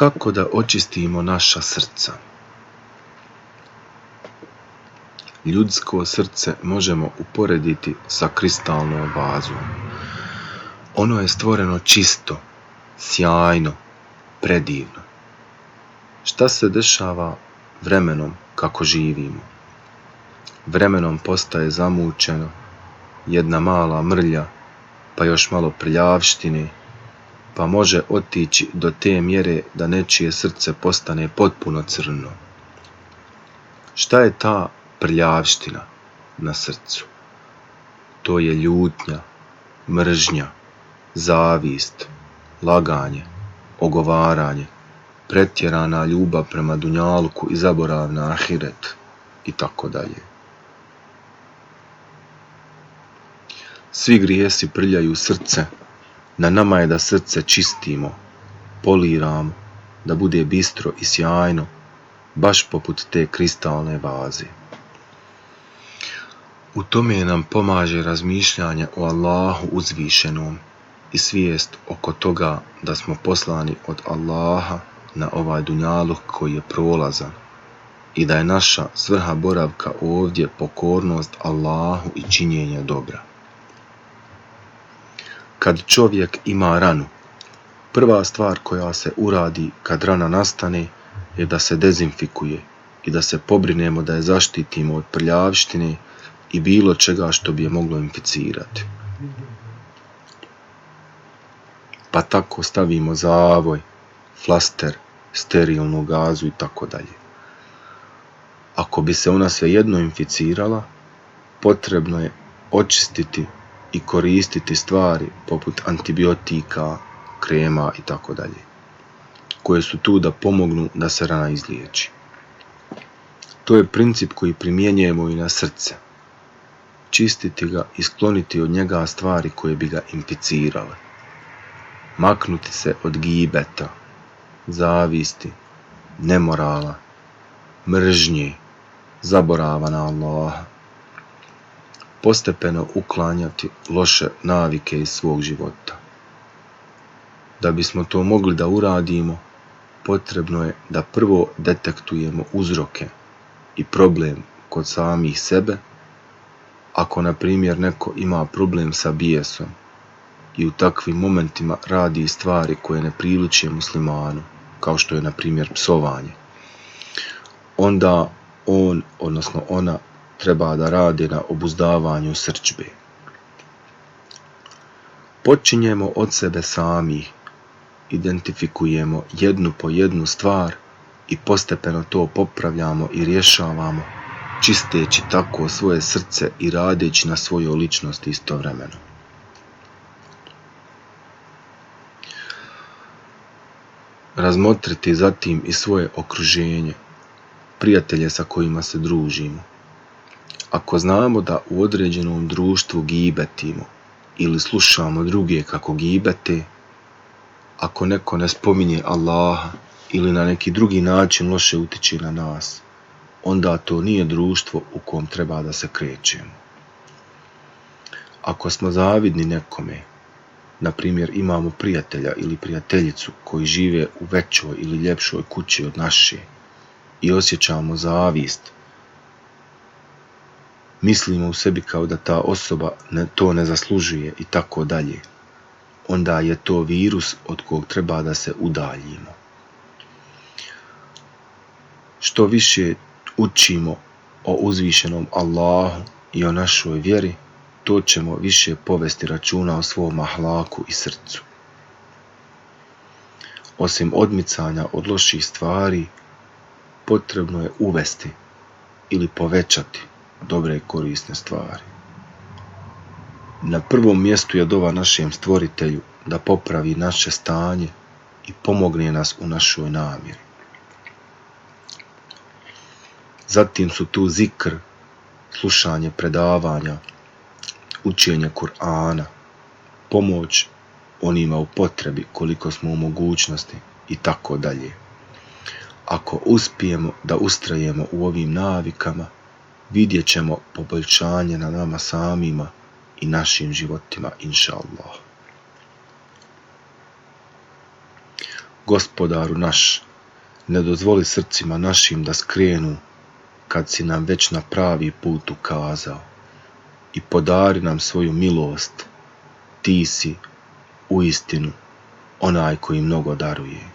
Kako da očistimo naša srca? Ljudsko srce možemo uporediti sa kristalnom vazom. Ono je stvoreno čisto, sjajno, predivno. Šta se dešava vremenom kako živimo? Vremenom postaje zamućeno, jedna mala mrlja, pa još malo prljavštine, pa može otići do te mjere da nečije srce postane potpuno crno. Šta je ta prljavština na srcu? To je ljutnja, mržnja, zavist, laganje, ogovaranje, pretjerana ljubav prema dunjaluku i zaborav na ahiret i tako dalje. Svi grijesi prljaju srce, na nama je da srce čistimo, poliramo, da bude bistro i sjajno, baš poput te kristalne vaze. U tome nam pomaže razmišljanje o Allahu uzvišenom i svijest oko toga da smo poslani od Allaha na ovaj dunjaluk koji je prolazan i da je naša svrha boravka ovdje pokornost Allahu i činjenje dobra. Kad čovjek ima ranu, prva stvar koja se uradi kad rana nastane je da se dezinfikuje i da se pobrinemo da je zaštitimo od prljavštine i bilo čega što bi je moglo inficirati. Pa tako stavimo zavoj, flaster, sterilnu gazu i tako dalje. Ako bi se ona svejedno inficirala, potrebno je očistiti i koristiti stvari poput antibiotika, krema i tako dalje, koje su tu da pomognu da se rana izliječi. To je princip koji primjenjujemo i na srce. Čistiti ga i skloniti od njega stvari koje bi ga inficirale. Maknuti se od gibeta, zavisti, nemorala, mržnje, zaborava na Allaha. Postepeno uklanjati loše navike iz svog života. Da bismo to mogli da uradimo, potrebno je da prvo detektujemo uzroke i problem kod samih sebe. Ako, na primjer, neko ima problem sa bijesom i u takvim momentima radi stvari koje ne priliče muslimanu, kao što je, na primjer, psovanje, onda on, odnosno ona, treba da radi na obuzdavanju srdžbe. Počinjemo od sebe sami, identifikujemo jednu po jednu stvar i postepeno to popravljamo i rješavamo, čisteći tako svoje srce i radeći na svojoj ličnosti istovremeno. Razmotriti zatim i svoje okruženje, prijatelje sa kojima se družimo. Ako znamo da u određenom društvu gibetimo ili slušamo druge kako gibete, ako neko ne spominje Allaha ili na neki drugi način loše utiče na nas, onda to nije društvo u kom treba da se krećemo. Ako smo zavidni nekome, na primjer imamo prijatelja ili prijateljicu koji žive u većoj ili ljepšoj kući od naše i osjećamo zavist, mislimo u sebi kao da ta osoba to ne zaslužuje i tako dalje, onda je to virus od kog treba da se udaljimo. Što više učimo o uzvišenom Allahu i o našoj vjeri, to ćemo više povesti računa o svom ahlaku i srcu. Osim odmicanja od loših stvari, potrebno je uvesti ili povećati dobre i korisne stvari. Na prvom mjestu je dova našem stvoritelju da popravi naše stanje i pomogne nas u našoj namjeri. Zatim su tu zikr, slušanje predavanja, učenje Kur'ana, pomoć onima u potrebi koliko smo u mogućnosti i tako dalje. Ako uspijemo da ustrajemo u ovim navikama, vidjet ćemo poboljšanje na nama samima i našim životima, inša Allah. Gospodaru naš, ne dozvoli srcima našim da skrenu, kad si nam već na pravi put ukazao, i podari nam svoju milost, ti si uistinu onaj koji mnogo daruje.